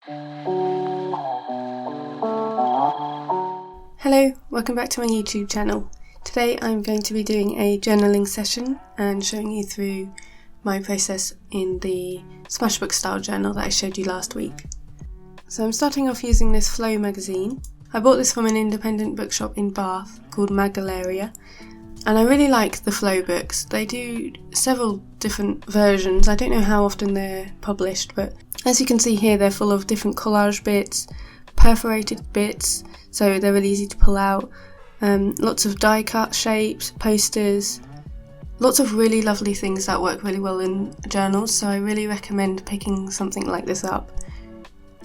Hello, welcome back to my YouTube channel. Today I'm going to be doing a journaling session and showing you through my process in the Smashbook style journal that I showed you last week. So I'm starting off using this Flow magazine. I bought this from an independent bookshop in Bath called Magaleria, and I really like the Flow books. They do several different versions. I don't know how often they're published, but as you can see here, they're full of different collage bits, perforated bits, so they're really easy to pull out, lots of die cut shapes, posters, lots of really lovely things that work really well in journals, so I really recommend picking something like this up.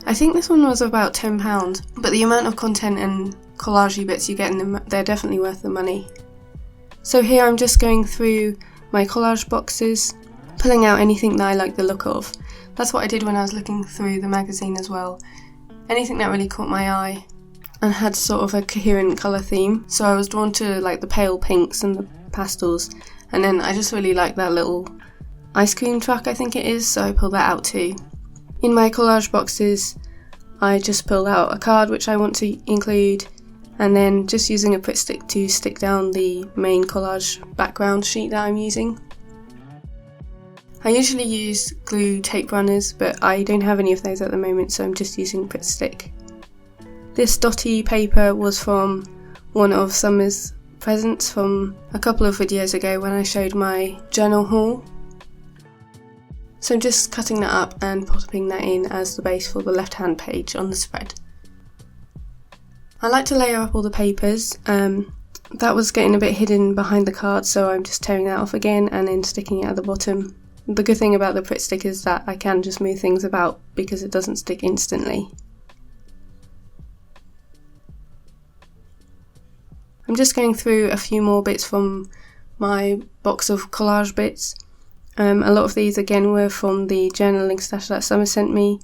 I think this one was about £10, but the amount of content and collagey bits you get in them, they're definitely worth the money. So here I'm just going through my collage boxes, pulling out anything that I like the look of. That's what I did when I was looking through the magazine as well. Anything that really caught my eye and had sort of a coherent colour theme. So I was drawn to like the pale pinks and the pastels, and then I just really like that little ice cream truck, I think it is, so I pulled that out too. In my collage boxes I just pulled out a card which I want to include, and then just using a Pritt stick to stick down the main collage background sheet that I'm using. I usually use glue tape runners, but I don't have any of those at the moment, so I'm just using Pritt stick. This dotty paper was from one of Summer's presents from a couple of videos ago when I showed my journal haul. So I'm just cutting that up and popping that in as the base for the left-hand page on the spread. I like to layer up all the papers. That was getting a bit hidden behind the card, so I'm just tearing that off again and then sticking it at the bottom. The good thing about the Pritt stick is that I can just move things about because it doesn't stick instantly. I'm just going through a few more bits from my box of collage bits. A lot of these again were from the journaling stash that Summer sent me,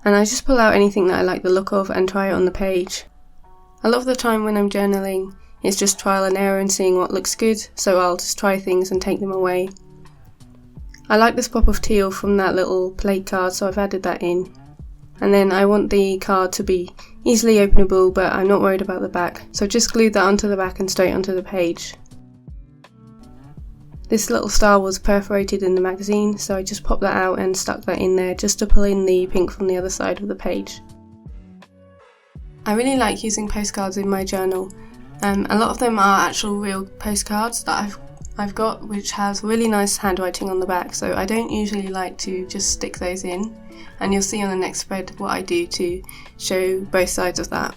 and I just pull out anything that I like the look of and try it on the page. A lot of the time when I'm journaling, it's just trial and error and seeing what looks good, so I'll just try things and take them away. I like this pop of teal from that little plate card, so I've added that in. And then I want the card to be easily openable, but I'm not worried about the back, so just glued that onto the back and straight onto the page. This little star was perforated in the magazine, so I just popped that out and stuck that in there just to pull in the pink from the other side of the page. I really like using postcards in my journal. A lot of them are actual real postcards that I've got, which has really nice handwriting on the back, so I don't usually like to just stick those in, and you'll see on the next spread what I do to show both sides of that.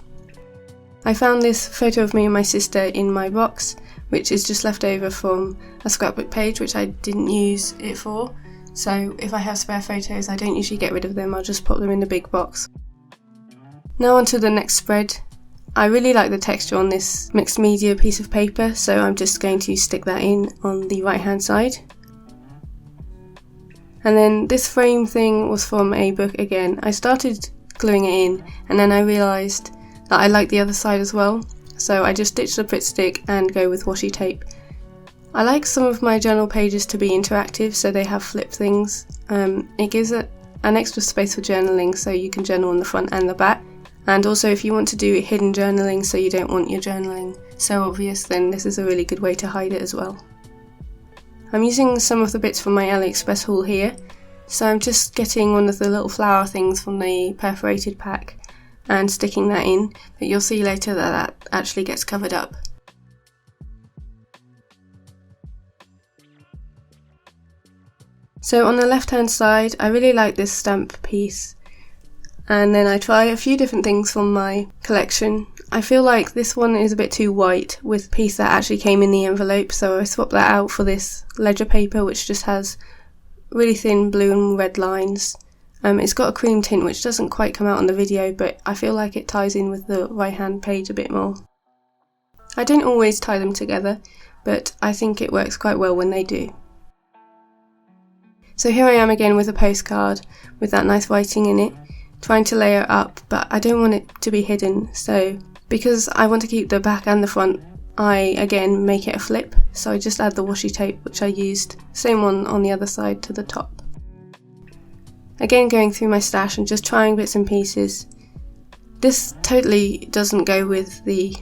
I found this photo of me and my sister in my box, which is just left over from a scrapbook page which I didn't use it for, so if I have spare photos I don't usually get rid of them, I'll just pop them in the big box. Now on to the next spread. I really like the texture on this mixed media piece of paper, so I'm just going to stick that in on the right hand side. And then this frame thing was from a book again. I started gluing it in and then I realised that I like the other side as well, so I just ditched the Pritt stick and go with washi tape. I like some of my journal pages to be interactive, so they have flip things. It gives it an extra space for journaling, so you can journal on the front and the back. And also if you want to do hidden journaling, so you don't want your journaling so obvious, then this is a really good way to hide it as well. I'm using some of the bits from my AliExpress haul here, so I'm just getting one of the little flower things from the perforated pack and sticking that in, but you'll see later that that actually gets covered up. So on the left hand side I really like this stamp piece, and then I try a few different things from my collection. I feel like this one is a bit too white with the piece that actually came in the envelope, so I swapped that out for this ledger paper which just has really thin blue and red lines. It's got a cream tint which doesn't quite come out on the video, but I feel like it ties in with the right hand page a bit more. I don't always tie them together, but I think it works quite well when they do. So here I am again with a postcard with that nice writing in it, trying to layer it up, but I don't want it to be hidden, so because I want to keep the back and the front, I again make it a flip, so I just add the washi tape which I used, same one on the other side to the top. again going through my stash and just trying bits and pieces. This totally doesn't go with the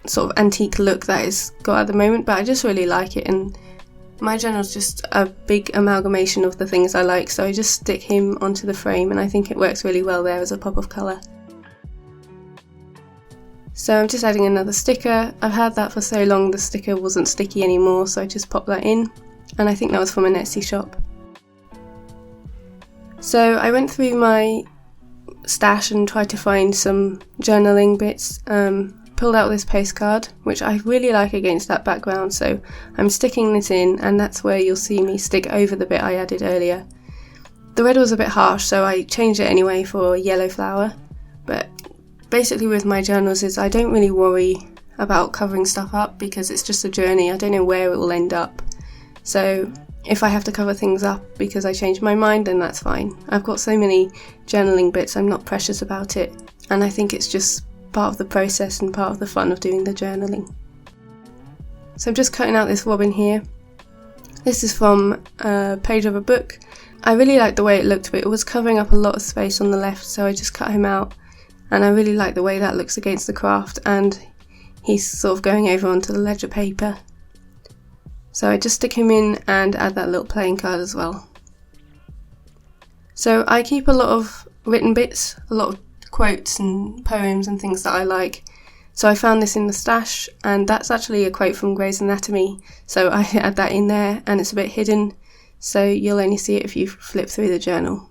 sort of antique look that it's got at the moment, but I just really like it, and my journal's just a big amalgamation of the things I like, so I just stick him onto the frame and I think it works really well there as a pop of colour. So I'm just adding another sticker. I've had that for so long the sticker wasn't sticky anymore, so I just popped that in, and I think that was from an Etsy shop. So I went through my stash and tried to find some journaling bits. Pulled out this postcard, which I really like against that background, so I'm sticking this in, and that's where you'll see me stick over the bit I added earlier. The red was a bit harsh, so I changed it anyway for a yellow flower, but basically with my journals is I don't really worry about covering stuff up because it's just a journey. I don't know where it will end up, so if I have to cover things up because I changed my mind, then that's fine. I've got so many journaling bits, I'm not precious about it, and I think it's just part of the process and part of the fun of doing the journaling. So I'm just cutting out this robin here. This is from a page of a book. I really liked the way it looked, but it was covering up a lot of space on the left, so I just cut him out, and I really like the way that looks against the craft, and he's sort of going over onto the ledger paper. So I just stick him in and add that little playing card as well. So I keep a lot of written bits, a lot of quotes and poems and things that I like. So I found this in the stash, and that's actually a quote from Grey's Anatomy, so I add that in there, and it's a bit hidden, so you'll only see it if you flip through the journal.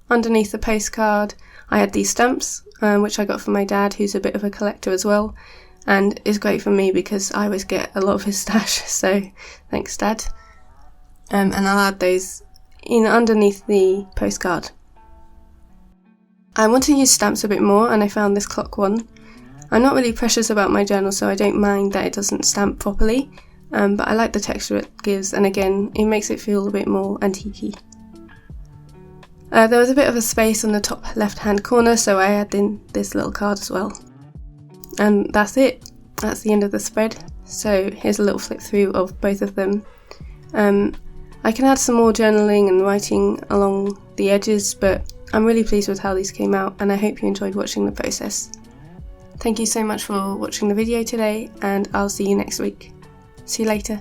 Underneath the postcard I had these stamps, which I got from my dad, who's a bit of a collector as well, and is great for me because I always get a lot of his stash, so thanks Dad. And I'll add those in underneath the postcard. I want to use stamps a bit more, and I found this clock one. I'm not really precious about my journal, so I don't mind that it doesn't stamp properly, but I like the texture it gives, and again it makes it feel a bit more antique-y. There was a bit of a space on the top left hand corner, so I added in this little card as well. And that's it. That's the end of the spread. So here's a little flip through of both of them. I can add some more journaling and writing along the edges, but I'm really pleased with how these came out, and I hope you enjoyed watching the process. Thank you so much for watching the video today, and I'll see you next week. See you later.